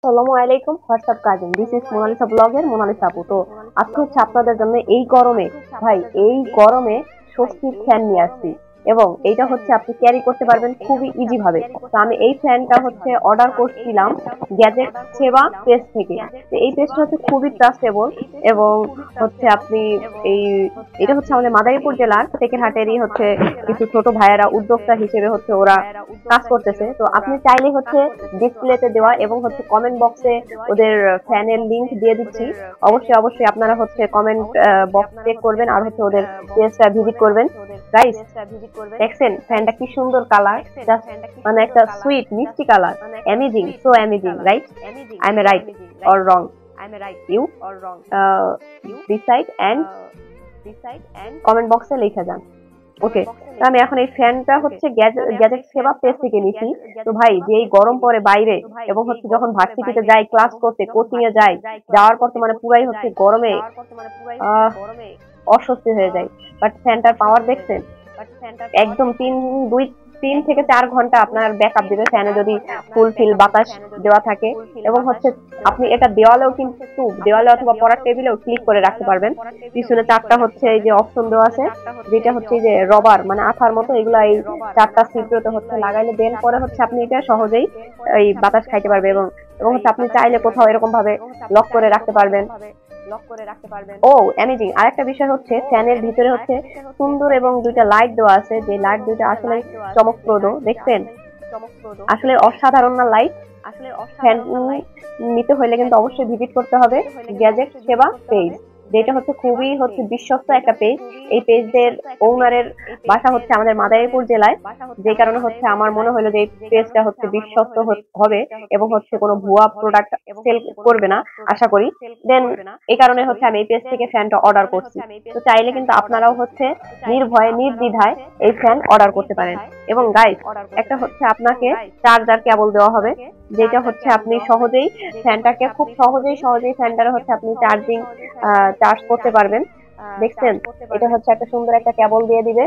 আসসালামু আলাইকুম what's up cousin, this is Monalisa ব্লগের মোনালিসা আপু। তো আজকে হচ্ছে আপনাদের জন্য এই গরমে ভাই এই গরমে স্বস্তির ফ্যান নিয়ে আসছি এবং এইটা হচ্ছে আপনি ক্যারি করতে পারবেন খুবই ইজি ভাবে। তো আমি এই ফ্যানটা হচ্ছে অর্ডার করছিলাম গ্যাজেট সেবা পেজ থেকে। তো এই পেজটা হচ্ছে খুবই ট্রাস্টেবল এবং হচ্ছে আপনি এই এটা হচ্ছে আমাদের মাদারীপুর জেলার টেকেরহাটেরই হচ্ছে কিছু ছোট ভাইয়েরা উদ্যোক্তা হিসেবে হচ্ছে ওরা কাজ করতেছে। তো আপনি চাইলে হচ্ছে ডিসপ্লেতে দেওয়া এবং হচ্ছে কমেন্ট বক্সে ওদের ফ্যানের লিংক দিয়ে দিচ্ছি। অবশ্যই আপনারা হচ্ছে কমেন্ট বক্স চেক করবেন আর হচ্ছে ওদের পেজটা ভিজিট করবেন। গাইস দেখছেন ফ্যানটা কি সুন্দর কালার, জাস্ট মানে একটা সুইট মিষ্টি colour, amazing, so amazing, right? I am right or wrong? You decide and comment বক্সে লিখে যান। ওকে, আমি এখন এই ফ্যানটা হচ্ছে গ্যাজেট সেবা পেজ থেকে নিছি। তো ভাই যে এই গরম পড়ে বাইরে এবং হচ্ছে যখন ভার্সিটিতে যাই ক্লাস করতে, কোচিং এ যাই, যাওয়ার পর তো মানে পুরাই হচ্ছে গরমে অস্বস্তি হয়ে যায়। বাট ফ্যানটার পাওয়ার দেখছেন, একদম 3 থেকে 4 ঘন্টা আপনার ব্যাকআপ দিবে ফ্যানে যদি ফুল বাতাস দেওয়া থাকে। এবং হচ্ছে আপনি এটা দেওয়ালেও কিন্তু দেওয়ালে অথবা পড়ার টেবিলেও ক্লিক করে রাখতে পারবেন। পিছনে 4টা হচ্ছে এই যে অপশন দেওয়া আছে, যেটা হচ্ছে এই যে রবার মানে আঠার মতো, এগুলো এই 4টা ছিদ্রতে হচ্ছে লাগাইলে দেন পরে হচ্ছে আপনি এটা সহজেই এই বাতাস খাইতে পারবে এবং হচ্ছে আপনি চাইলে কোথাও এরকম ভাবে লক করে রাখতে পারবেন। ও অ্যামেজিং, আরেকটা বিষয় হচ্ছে ফ্যানের ভিতরে হচ্ছে সুন্দর এবং দুইটা লাইট দেওয়া আছে, যে লাইট দুইটা আসলে চমকপ্রদ। দেখছেন আসলে অসাধারণ না লাইট? ফ্যান নিতে হলে কিন্তু অবশ্যই ভিজিট করতে হবে গ্যাজেট সেবা পেজ, যেটা হচ্ছে খুবই হচ্ছে বিশ্বস্ত একটা পেজ। এই পেজের ওনারের বাসা হচ্ছে আমাদের মাদারীপুর জেলায়, যে কারণে হচ্ছে আমার মনে হলো যে এই পেজটা হচ্ছে বিশ্বস্ত হবে এবং হচ্ছে কোনো ভুয়া প্রোডাক্ট সেল করবে না আশা করি। দেন এই কারণে হচ্ছে আমি এই পেজ থেকে ফ্যানটা অর্ডার করছি। তো চাইলে কিন্তু আপনারাও হচ্ছে নির্ভয়ে নির্দ্বিধায় এই ফ্যান অর্ডার করতে পারেন। এবং গাইস একটা হচ্ছে আপনাকে চার্জার কেবল দেওয়া হবে, যেটা হচ্ছে আপনি সহজেই ফ্যানটাকে খুব সহজেই ফ্যানটারে হচ্ছে আপনি চার্জ করতে পারবেন। দেখছেন এটা হচ্ছে একটা সুন্দর একটা কেবল দিয়ে দিবে।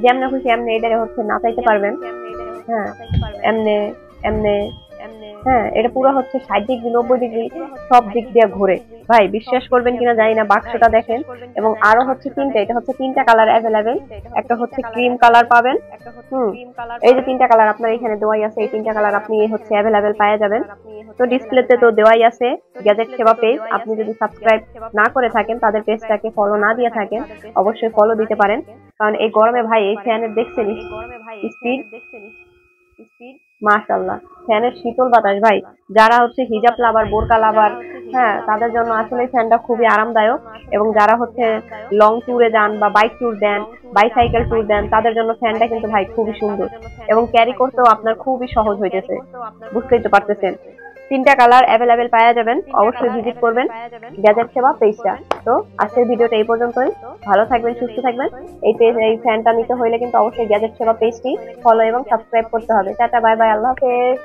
যেমন খুশি এমনি এটা হচ্ছে নাচাইতে পারবেন। হ্যাঁ এমনে এমনে হ্যাঁ, এটা পুরো হচ্ছে 60 ডিগ্রি 90 ডিগ্রি সব দিক দিয়ে ঘুরে। ভাই বিশ্বাস করবেন কিনা জানি না, বাক্সটা দেখেন এবং আরো হচ্ছে এটা হচ্ছে 3টা কালার অ্যাভেলেবেল। একটা হচ্ছে ক্রিম কালার পাবেন, এই যে 3টা কালার আপনার এখানে দেওয়াই আছে, এই 3টা কালার আপনি হচ্ছে অ্যাভেলেবেল পাওয়া যাবেন। তো ডিসপ্লেতে তো দেওয়াই আছে গ্যাজেট সেবা পেজ। আপনি যদি সাবস্ক্রাইব না করে থাকেন, তাদের পেজটাকে ফলো না দিয়ে থাকেন, অবশ্যই ফলো দিতে পারেন। কারণ এই গরমে ভাই এই ফ্যানের দেখছেন স্পিড, মাশাআল্লাহ ফ্যানের শীতল বাতাস ভাই। যারা হচ্ছে হিজাব লাভার, বোরকা লাভার, হ্যাঁ তাদের জন্য আসলে ফ্যানটা খুবই আরামদায়ক। এবং যারা হচ্ছে লং ট্যুরে যান বা বাইক ট্যুর দেন, বাইসাইকেল ট্যুর দেন, তাদের জন্য ফ্যানটা কিন্তু ভাই খুবই সুন্দর এবং ক্যারি করতেও আপনার খুবই সহজ হইতেছে। বুঝতেই তো পারতেছেন 3টা কালার অ্যাভেলেবেল পাওয়া যাবেন। অবশ্যই ভিজিট করবেন গ্যাজেট সেবা পেজটা। তো আজকের ভিডিওটা এই পর্যন্তই। ভালো থাকবেন, সুস্থ থাকবেন। এই ফ্যানটা নিতে হলে কিন্তু অবশ্যই গ্যাজেট সেবা পেজটি ফলো এবং সাবস্ক্রাইব করতে হবে। টাটা বাই বাই, আল্লাহ হাফেজ।